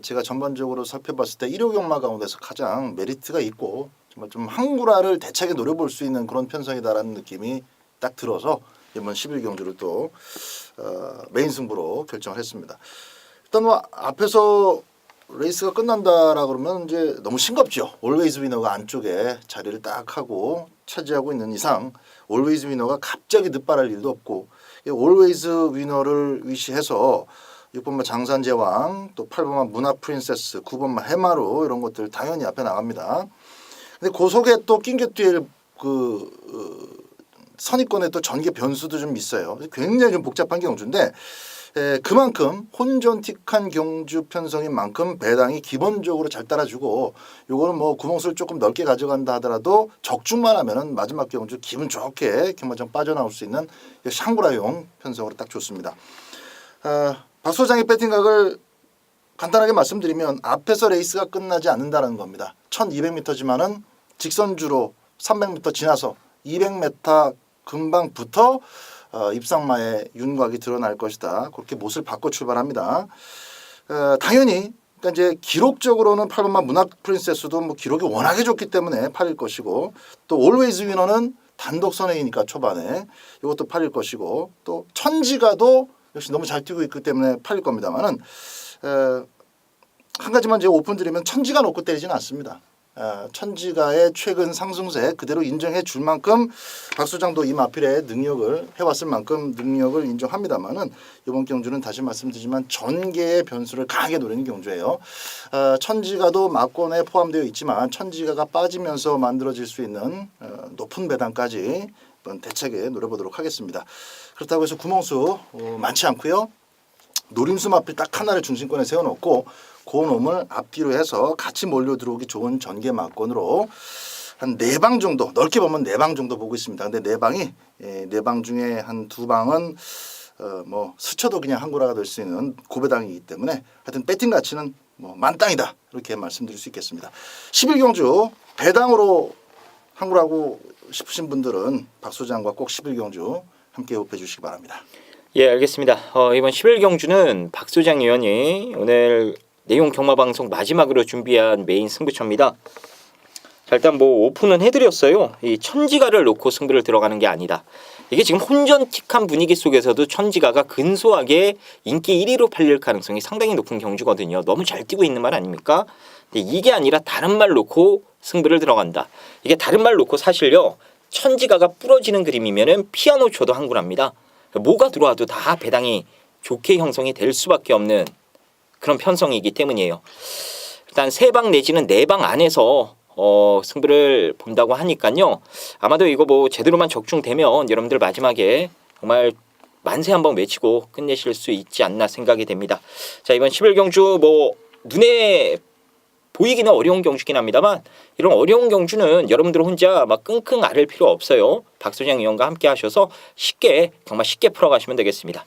제가 전반적으로 살펴봤을 때 1호 경마 가운데서 가장 메리트가 있고 정말 좀 항구라를 대차게 노려볼 수 있는 그런 편성이다라는 느낌이 딱 들어서 이번 11경주를 또 메인 승부로 결정을 했습니다. 일단 뭐 앞에서 레이스가 끝난다라 그러면 이제 너무 싱겁죠. 올웨이즈 위너가 안쪽에 자리를 딱 하고 차지하고 있는 이상 올웨이즈 위너가 갑자기 늦발할 일도 없고 올웨이즈 위너를 위시해서 6번마 장산제왕, 또 8번마 문학 프린세스, 9번마 해마루 이런 것들 당연히 앞에 나갑니다. 근데 그 속에 또 낑겨뛸 선입권에 또 전개 변수도 좀 있어요. 굉장히 좀 복잡한 경주인데 그만큼 혼전틱한 경주 편성인 만큼 배당이 기본적으로 잘 따라주고 요거는 뭐 구멍수를 조금 넓게 가져간다 하더라도 적중만 하면은 마지막 경주 기분 좋게 경마장 빠져나올 수 있는 샹그라용 편성으로 딱 좋습니다. 박 소장의 배팅각을 간단하게 말씀드리면 앞에서 레이스가 끝나지 않는다는 겁니다. 1200m지만은 직선주로 300m 지나서 200m 금방부터 입상마의 윤곽이 드러날 것이다. 그렇게 못을 바꿔 출발합니다. 당연히 그러니까 이제 기록적으로는 8번마 문학 프린세스도 뭐 기록이 워낙에 좋기 때문에 8일 것이고 또 올웨이즈 위너는 단독 선행이니까 초반에 이것도 8일 것이고 또 천지가도 역시 너무 잘 뛰고 있기 때문에 8일 겁니다만은 한 가지만 제가 오픈드리면 천지가 놓고 때리지는 않습니다. 천지가의 최근 상승세 그대로 인정해 줄 만큼 박 소장도 이 마필의 능력을 해왔을 만큼 능력을 인정합니다만은 이번 경주는 다시 말씀드리지만 전개의 변수를 강하게 노리는 경주예요. 천지가도 막권에 포함되어 있지만 천지가가 빠지면서 만들어질 수 있는 높은 배당까지 이번 대책에 노려보도록 하겠습니다. 그렇다고 해서 구멍수 많지 않고요. 노림수 마필 딱 하나를 중심권에 세워놓고 그 놈을 앞뒤로 해서 같이 몰려 들어오기 좋은 전개 막권으로 한 4방 정도 넓게 보면 4방 정도 보고 있습니다. 근데 4방이 4방 중에 한 2방은 뭐 스쳐도 그냥 한구라가 될 수 있는 고배당이기 때문에 하여튼 배팅 가치는 뭐 만땅이다 이렇게 말씀드릴 수 있겠습니다. 11경주 배당으로 한구라고 싶으신 분들은 박 소장과 꼭 11경주 함께 호흡해 주시기 바랍니다. 예, 알겠습니다. 이번 11경주는 박 소장 위원이 오늘 내용 경마 방송 마지막으로 준비한 메인 승부처입니다. 자, 일단 뭐 오픈은 해드렸어요. 이 천지가를 놓고 승부를 들어가는 게 아니다. 이게 지금 혼전틱한 분위기 속에서도 천지가가 근소하게 인기 1위로 팔릴 가능성이 상당히 높은 경주거든요. 너무 잘 뛰고 있는 말 아닙니까? 근데 이게 아니라 다른 말 놓고 승부를 들어간다. 이게 다른 말 놓고 사실요. 천지가가 부러지는 그림이면은 피아노 쳐도 한구랍니다. 뭐가 들어와도 다 배당이 좋게 형성이 될 수밖에 없는 그런 편성이기 때문이에요. 일단 3방 내지는 4방 안에서 승부를 본다고 하니까요. 아마도 이거 뭐 제대로만 적중되면 여러분들 마지막에 정말 만세 한번 외치고 끝내실 수 있지 않나 생각이 됩니다. 자, 이번 11경주 뭐 눈에 보이기는 어려운 경주긴 합니다만 이런 어려운 경주는 여러분들 혼자 막 끙끙 앓을 필요 없어요. 박 소장 위원과 함께 하셔서 쉽게 정말 쉽게 풀어가시면 되겠습니다.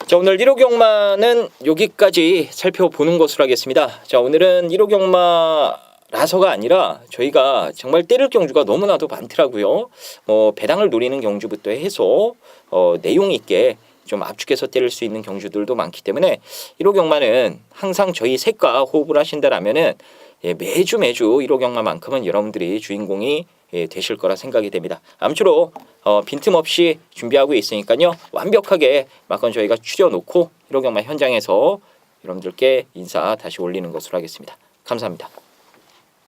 자, 오늘 1호 경마는 여기까지 살펴보는 것으로 하겠습니다. 자, 오늘은 1호 경마라서가 아니라 저희가 정말 때릴 경주가 너무나도 많더라고요. 배당을 노리는 경주부터 해서 내용 있게 좀 압축해서 때릴 수 있는 경주들도 많기 때문에 1호 경마는 항상 저희 색과 호흡을 하신다라면은 매주 1호 경마만큼은 여러분들이 주인공이 되실 거라 생각이 됩니다. 아무쪼록 빈틈없이 준비하고 있으니까요. 완벽하게 막건 저희가 추려놓고 1호 경마 현장에서 여러분들께 인사 다시 올리는 것으로 하겠습니다. 감사합니다.